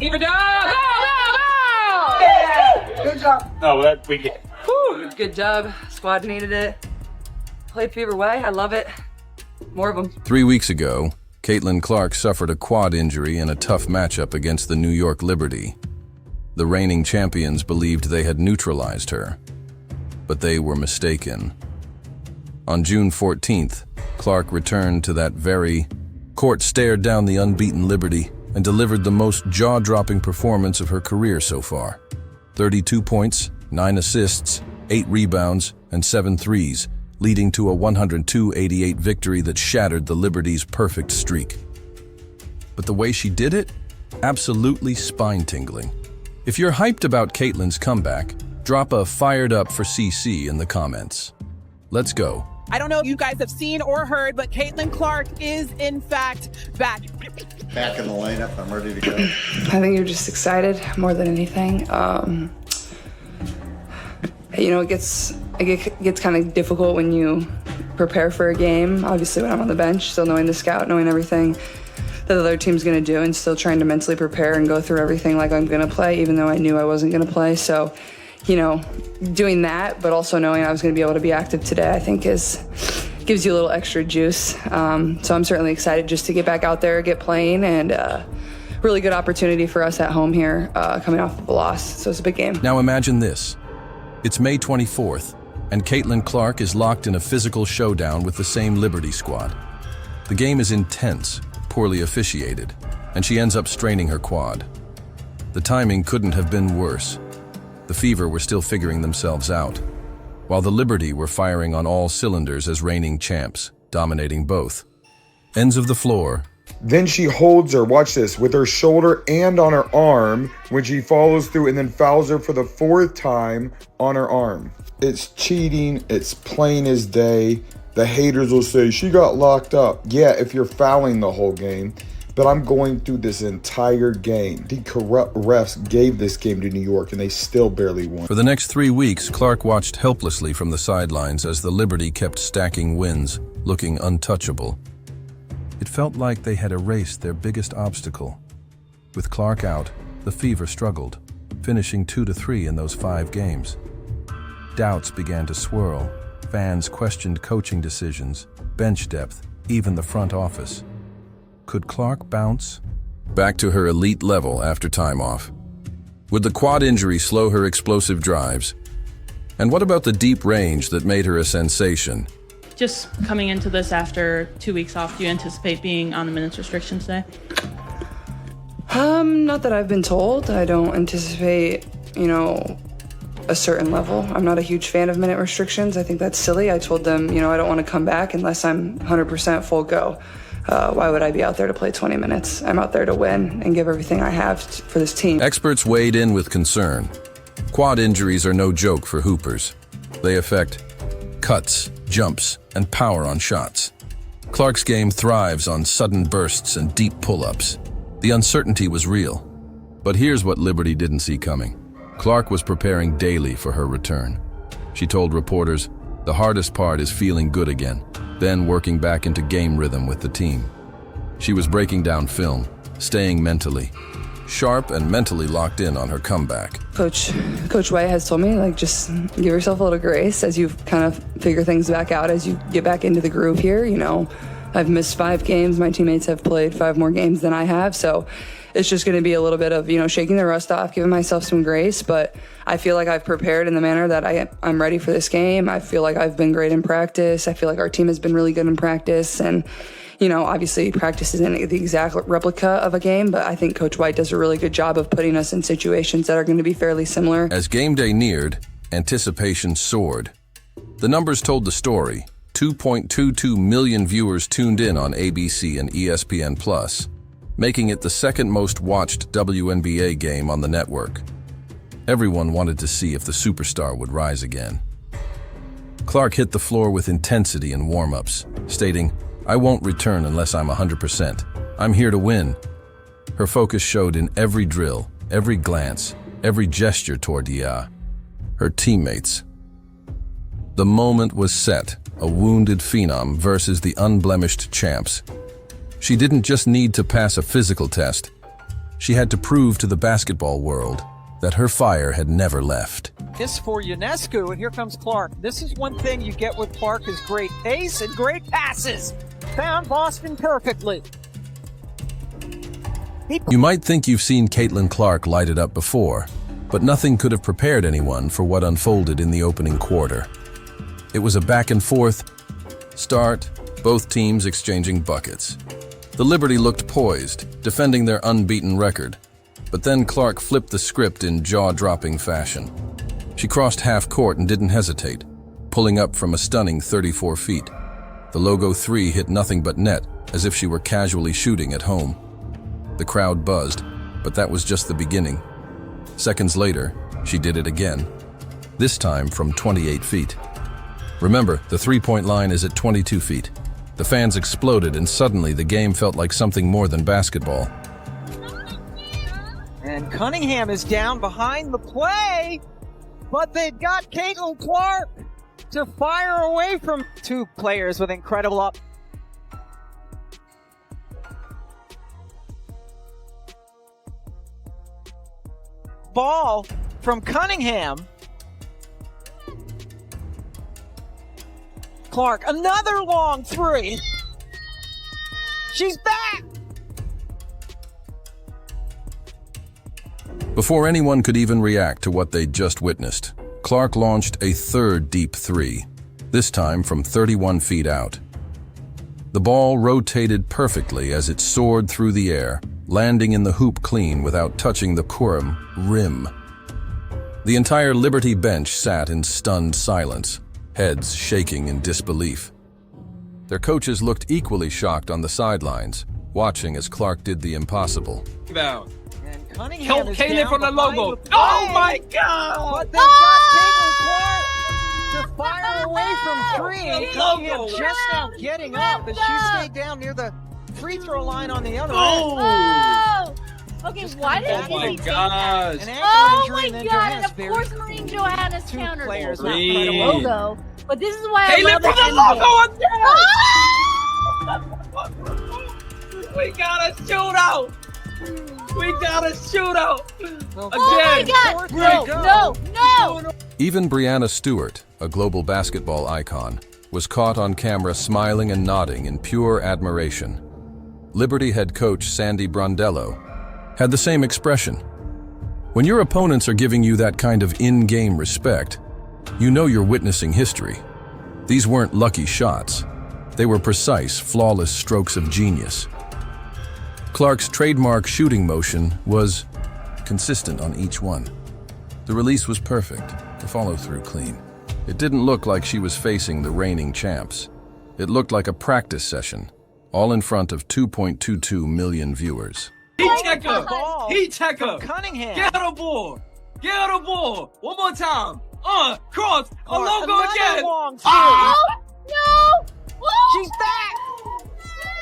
Keep it down! Go, go, go! Yeah! Good job. Oh, that we get. Whew, good job. Squad needed it. Played Fever way. I love it. More of them. 3 weeks ago, Caitlin Clark suffered a quad injury in a tough matchup against the New York Liberty. The reigning champions believed they had neutralized her, but they were mistaken. On June 14th, Clark returned to that very court, stared down the unbeaten Liberty, and delivered the most jaw-dropping performance of her career so far. 32 points, 9 assists, 8 rebounds, and 7 threes, leading to a 102-88 victory that shattered the Liberty's perfect streak. But the way she did it? Absolutely spine-tingling. If you're hyped about Caitlin's comeback, drop a "fired up for CC" in the comments. Let's go. I don't know if you guys have seen or heard, but Caitlin Clark is in fact back. Back in the lineup, I'm ready to go. I think you're just excited more than anything. You know, it gets kind of difficult when you prepare for a game. Obviously, when I'm on the bench, still knowing the scout, knowing everything that the other team's going to do, and still trying to mentally prepare and go through everything like I'm going to play, even though I knew I wasn't going to play. So, you know, doing that, but also knowing I was going to be able to be active today, I think gives you a little extra juice. So I'm certainly excited just to get back out there, get playing, and really good opportunity for us at home here, coming off of a loss. So it's a big game. Now imagine this. It's May 24th, and Caitlin Clark is locked in a physical showdown with the same Liberty squad. The game is intense, poorly officiated, and she ends up straining her quad. The timing couldn't have been worse. The Fever were still figuring themselves out, while the Liberty were firing on all cylinders as reigning champs, dominating both ends of the floor. Then she holds her, watch this, with her shoulder and on her arm when she follows through and then fouls her for the 4th time on her arm. It's cheating. It's plain as day. The haters will say she got locked up. Yeah, if you're fouling the whole game. But I'm going through this entire game. The corrupt refs gave this game to New York and they still barely won. For the next 3 weeks, Clark watched helplessly from the sidelines as the Liberty kept stacking wins, looking untouchable. It felt like they had erased their biggest obstacle. With Clark out, the Fever struggled, finishing 2-3 in those 5 games. Doubts began to swirl. Fans questioned coaching decisions, bench depth, even the front office. Could Clark bounce back to her elite level after time off? Would the quad injury slow her explosive drives? And what about the deep range that made her a sensation? Just coming into this after 2 weeks off, do you anticipate being on the minutes restriction today? Not that I've been told. I don't anticipate, a certain level. I'm not a huge fan of minute restrictions. I think that's silly. I told them, I don't want to come back unless I'm 100% full go. Why would I be out there to play 20 minutes? I'm out there to win and give everything I have for this team. Experts weighed in with concern. Quad injuries are no joke for hoopers. They affect cuts, jumps, and power on shots. Clark's game thrives on sudden bursts and deep pull-ups. The uncertainty was real. But here's what Liberty didn't see coming. Clark was preparing daily for her return. She told reporters, "The hardest part is feeling good again, then working back into game rhythm with the team." She was breaking down film, staying mentally sharp and mentally locked in on her comeback. Coach White has told me, just give yourself a little grace as you kind of figure things back out, as you get back into the groove here. I've missed 5 games. My teammates have played 5 more games than I have. So it's just going to be a little bit of, shaking the rust off, giving myself some grace. But I feel like I've prepared in the manner that I'm ready for this game. I feel like I've been great in practice. I feel like our team has been really good in practice. And, obviously practice isn't the exact replica of a game, but I think Coach White does a really good job of putting us in situations that are going to be fairly similar. As game day neared, anticipation soared. The numbers told the story. 2.22 million viewers tuned in on ABC and ESPN+, making it the second most watched WNBA game on the network. Everyone wanted to see if the superstar would rise again. Clark hit the floor with intensity in warm-ups, stating, "I won't return unless I'm 100%. I'm here to win." Her focus showed in every drill, every glance, every gesture toward her teammates. The moment was set, a wounded phenom versus the unblemished champs. She didn't just need to pass a physical test. She had to prove to the basketball world that her fire had never left. This for UNESCO, and here comes Clark. This is one thing you get with Clark is great pace and great passes. Found Boston perfectly. You might think you've seen Caitlin Clark light it up before, but nothing could have prepared anyone for what unfolded in the opening quarter. It was a back-and-forth start, both teams exchanging buckets. The Liberty looked poised, defending their unbeaten record, but then Clark flipped the script in jaw-dropping fashion. She crossed half court and didn't hesitate, pulling up from a stunning 34 feet. The logo 3 hit nothing but net, as if she were casually shooting at home. The crowd buzzed, but that was just the beginning. Seconds later, she did it again, this time from 28 feet. Remember, the three-point line is at 22 feet. The fans exploded, and suddenly the game felt like something more than basketball. And Cunningham is down behind the play, but they've got Caitlin Clark to fire away from two players with incredible up. Ball from Cunningham. Clark, another long three. She's back. Before anyone could even react to what they'd just witnessed, Clark launched a third deep three, this time from 31 feet out. The ball rotated perfectly as it soared through the air, landing in the hoop clean without touching the Quorum rim. The entire Liberty bench sat in stunned silence, heads shaking in disbelief. Their coaches looked equally shocked on the sidelines, watching as Clark did the impossible. And Cunningham Help is Caitlin down from the behind logo. play. Oh my God! But they've got Caitlin Clark to fire away from three. And Cunningham just now getting up as she stayed down near the free throw line on the other end. Oh! Okay, why did Oh my he take gosh! An ankle Oh injury, my and then god, Johannes and of very- course Marine Johannes two countered players it. Not not by the playing. logo. But this is why I Caitlin love from the it. logo again! We got a shootout! We got a shootout! Well, Oh my Again! god! No, go. no! Even Brianna Stewart, a global basketball icon, was caught on camera smiling and nodding in pure admiration. Liberty head coach Sandy Brondello had the same expression. When your opponents are giving you that kind of in-game respect, you know you're witnessing history. These weren't lucky shots. They were precise, flawless strokes of genius. Clark's trademark shooting motion was consistent on each one. The release was perfect, the follow-through clean. It didn't look like she was facing the reigning champs. It looked like a practice session, all in front of 2.22 million viewers. Heat checker! Ball Heat checker! Cunningham. Get a ball! Get a ball! One more time! Cross! A Clark, logo another again! long three. Ah! No! Oh! She's back.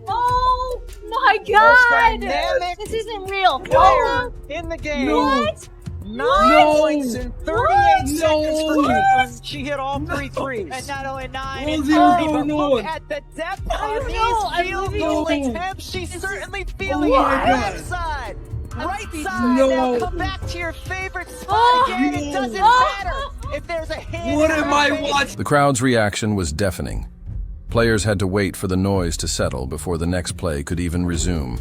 Oh my Most god! dynamic This isn't real. player in the game. What? 9 points in 38 seconds for No. Caitlin. She hit all three threes. And not only 9 What and is 30, going but look on? at the depth I on don't know, I'm these field living goal in- attempts. She's certainly feeling it. What? Left side, right side. No. Now come back to your favorite spot Oh. again. It doesn't matter if there's a hand. What in am her I face. watching? The crowd's reaction was deafening. Players had to wait for the noise to settle before the next play could even resume.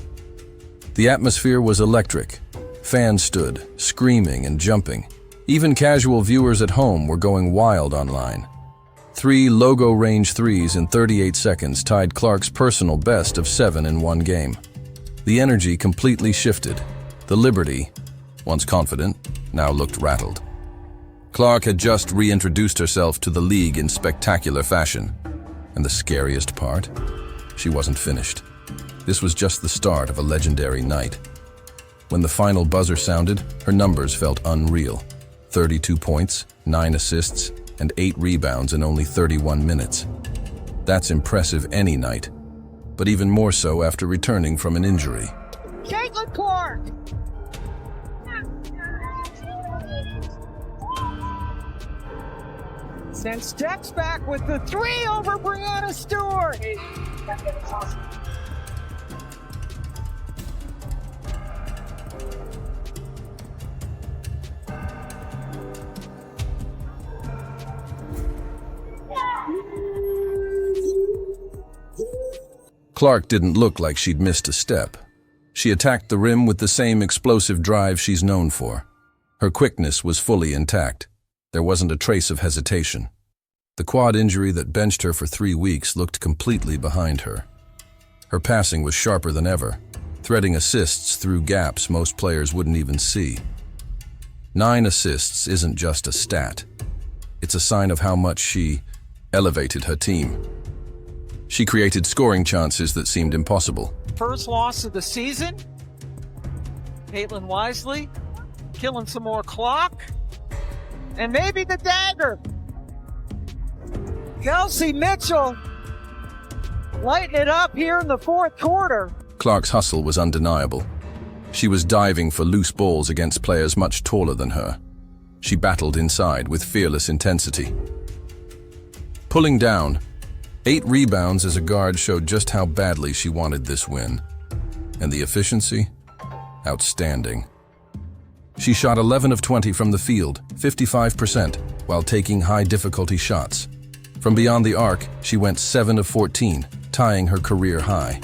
The atmosphere was electric. Fans stood, screaming and jumping. Even casual viewers at home were going wild online. 3 logo range threes in 38 seconds tied Clark's personal best of 7 in one game. The energy completely shifted. The Liberty, once confident, now looked rattled. Clark had just reintroduced herself to the league in spectacular fashion. And the scariest part? She wasn't finished. This was just the start of a legendary night. When the final buzzer sounded, her numbers felt unreal. 32 points, 9 assists, and 8 rebounds in only 31 minutes. That's impressive any night, but even more so after returning from an injury. Caitlin Clark. Then steps back with the three over Brianna Stewart. Clark didn't look like she'd missed a step. She attacked the rim with the same explosive drive she's known for. Her quickness was fully intact. There wasn't a trace of hesitation. The quad injury that benched her for 3 weeks looked completely behind her. Her passing was sharper than ever, threading assists through gaps most players wouldn't even see. 9 assists isn't just a stat. It's a sign of how much she elevated her team. She created scoring chances that seemed impossible. First loss of the season. Caitlin Wisely killing some more clock. And maybe the dagger. Kelsey Mitchell lighting it up here in the fourth quarter. Clark's hustle was undeniable. She was diving for loose balls against players much taller than her. She battled inside with fearless intensity. Pulling down, 8 rebounds as a guard showed just how badly she wanted this win. And the efficiency? Outstanding. She shot 11 of 20 from the field, 55%, while taking high-difficulty shots. From beyond the arc, she went 7 of 14, tying her career high.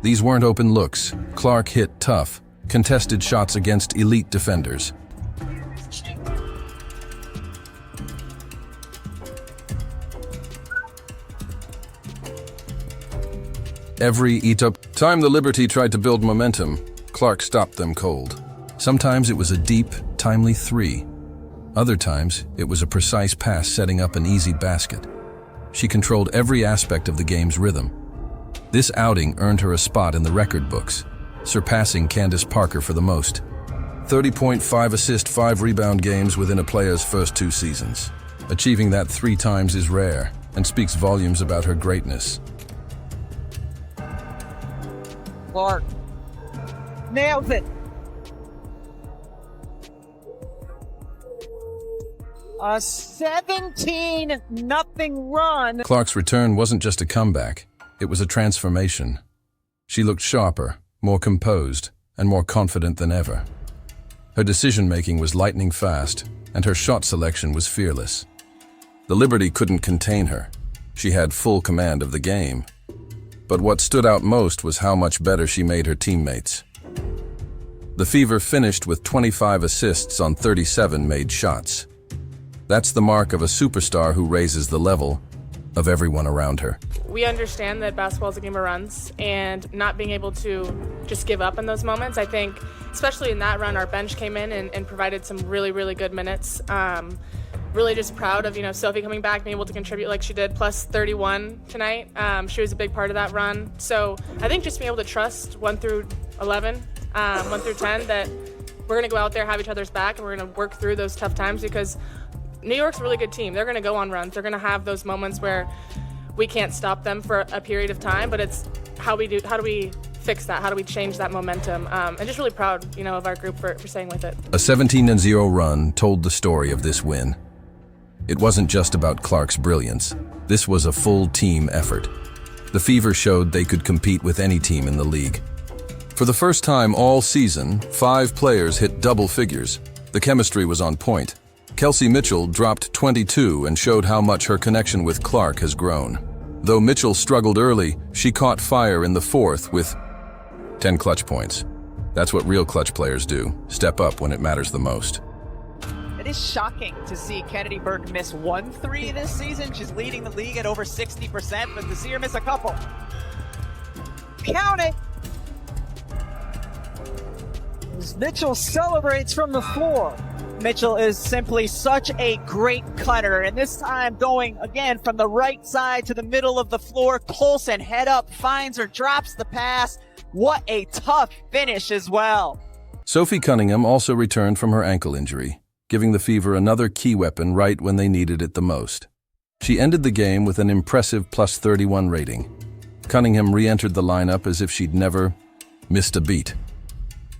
These weren't open looks. Clark hit tough, contested shots against elite defenders. Every time the Liberty tried to build momentum, Clark stopped them cold. Sometimes it was a deep, timely 3. Other times, it was a precise pass setting up an easy basket. She controlled every aspect of the game's rhythm. This outing earned her a spot in the record books, surpassing Candace Parker for the most. 30.5 assist, 5 rebound games within a player's first 2 seasons. Achieving that 3 times is rare and speaks volumes about her greatness. Clark nails it. A 17-0 run. Clark's return wasn't just a comeback, it was a transformation. She looked sharper, more composed, and more confident than ever. Her decision-making was lightning fast, and her shot selection was fearless. The Liberty couldn't contain her. She had full command of the game. But what stood out most was how much better she made her teammates. The Fever finished with 25 assists on 37 made shots. That's the mark of a superstar who raises the level of everyone around her. We understand that basketball is a game of runs, and not being able to just give up in those moments. I think, especially in that run, our bench came in and provided some really, really good minutes. Really just proud of, Sophie coming back, being able to contribute like she did, plus 31 tonight. She was a big part of that run. So I think just being able to trust 1 through 11, 1 through 10, that we're going to go out there, have each other's back, and we're going to work through those tough times, because New York's a really good team. They're going to go on runs. They're going to have those moments where we can't stop them for a period of time, but it's how do we fix that? How do we change that momentum? And just really proud, of our group for staying with it. A 17-0 run told the story of this win. It wasn't just about Clark's brilliance. This was a full team effort. The Fever showed they could compete with any team in the league. For the first time all season, 5 players hit double figures. The chemistry was on point. Kelsey Mitchell dropped 22 and showed how much her connection with Clark has grown. Though Mitchell struggled early, she caught fire in the 4th with 10 clutch points. That's what real clutch players do, step up when it matters the most. It is shocking to see Kennedy Burke miss 1 3 this season. She's leading the league at over 60%, but to see her miss a couple. Count it. As Mitchell celebrates from the floor. Mitchell is simply such a great cutter, and this time going again from the right side to the middle of the floor. Colson head up, finds her, drops the pass. What a tough finish as well. Sophie Cunningham also returned from her ankle injury, giving the Fever another key weapon right when they needed it the most. She ended the game with an impressive plus 31 rating. Cunningham re-entered the lineup as if she'd never missed a beat.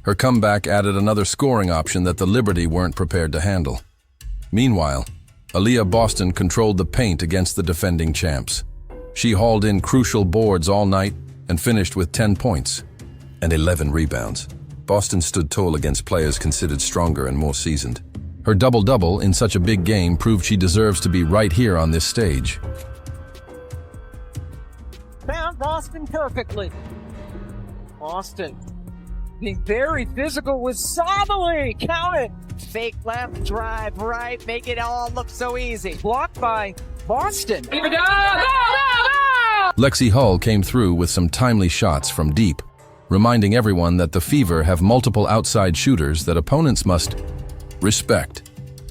Her comeback added another scoring option that the Liberty weren't prepared to handle. Meanwhile, Aaliyah Boston controlled the paint against the defending champs. She hauled in crucial boards all night and finished with 10 points and 11 rebounds. Boston stood tall against players considered stronger and more seasoned. Her double-double in such a big game proved she deserves to be right here on this stage. Found Boston perfectly. Boston being very physical with Sabali. Count it. Fake left, drive right, make it all look so easy. Blocked by Boston. Lexi Hull came through with some timely shots from deep, reminding everyone that the Fever have multiple outside shooters that opponents must respect.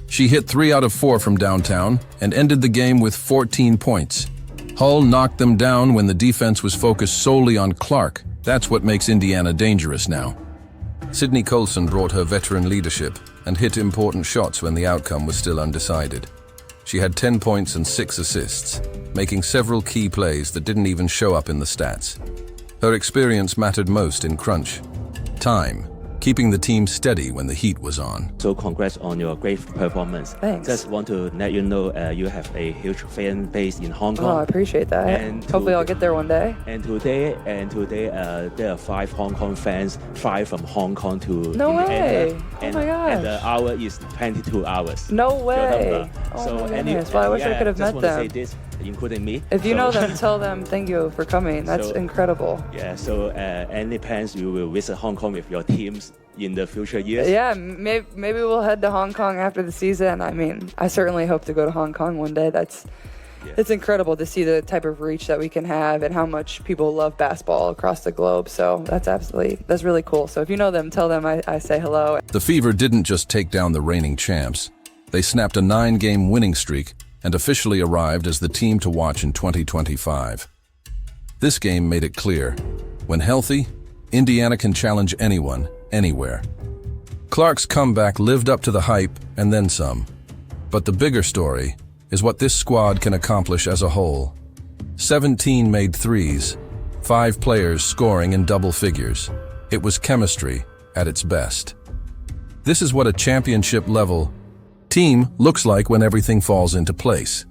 She hit 3 out of 4 from downtown and ended the game with 14 points. Hull knocked them down when the defense was focused solely on Clark. That's what makes Indiana dangerous now. Sydney Colson brought her veteran leadership and hit important shots when the outcome was still undecided. She had 10 points and 6 assists, making several key plays that didn't even show up in the stats. Her experience mattered most in crunch time, keeping the team steady when the heat was on. So congrats on your great performance. Thanks. Just want to let you know you have a huge fan base in Hong Kong. Oh, I appreciate that. And hopefully I'll get there one day. And today, there are 5 Hong Kong fans fly from Hong Kong to No way. And, Oh my gosh. And the hour is 22 hours. No way. So Oh my any, goodness. Well, I wish I could have met just want to say them. this, including me. If you So- know them, tell them thank you for coming. That's So- incredible. Yeah, so any plans you will visit Hong Kong with your teams in the future years? Yeah, maybe we'll head to Hong Kong after the season. I mean, I certainly hope to go to Hong Kong one day. It's incredible to see the type of reach that we can have and how much people love basketball across the globe. So that's really cool. So if you know them, tell them I say hello. The Fever didn't just take down the reigning champs. They snapped a 9-game winning streak and officially arrived as the team to watch in 2025. This game made it clear, when healthy, Indiana can challenge anyone, anywhere. Clark's comeback lived up to the hype and then some. But the bigger story is what this squad can accomplish as a whole. 17 made threes, 5 players scoring in double figures. It was chemistry at its best. This is what a championship-level team looks like when everything falls into place.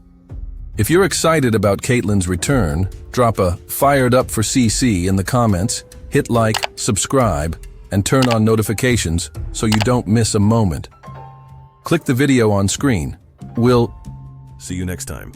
If you're excited about Caitlin's return, drop a "fired up for CC" in the comments, hit like, subscribe, and turn on notifications so you don't miss a moment. Click the video on screen. We'll see you next time.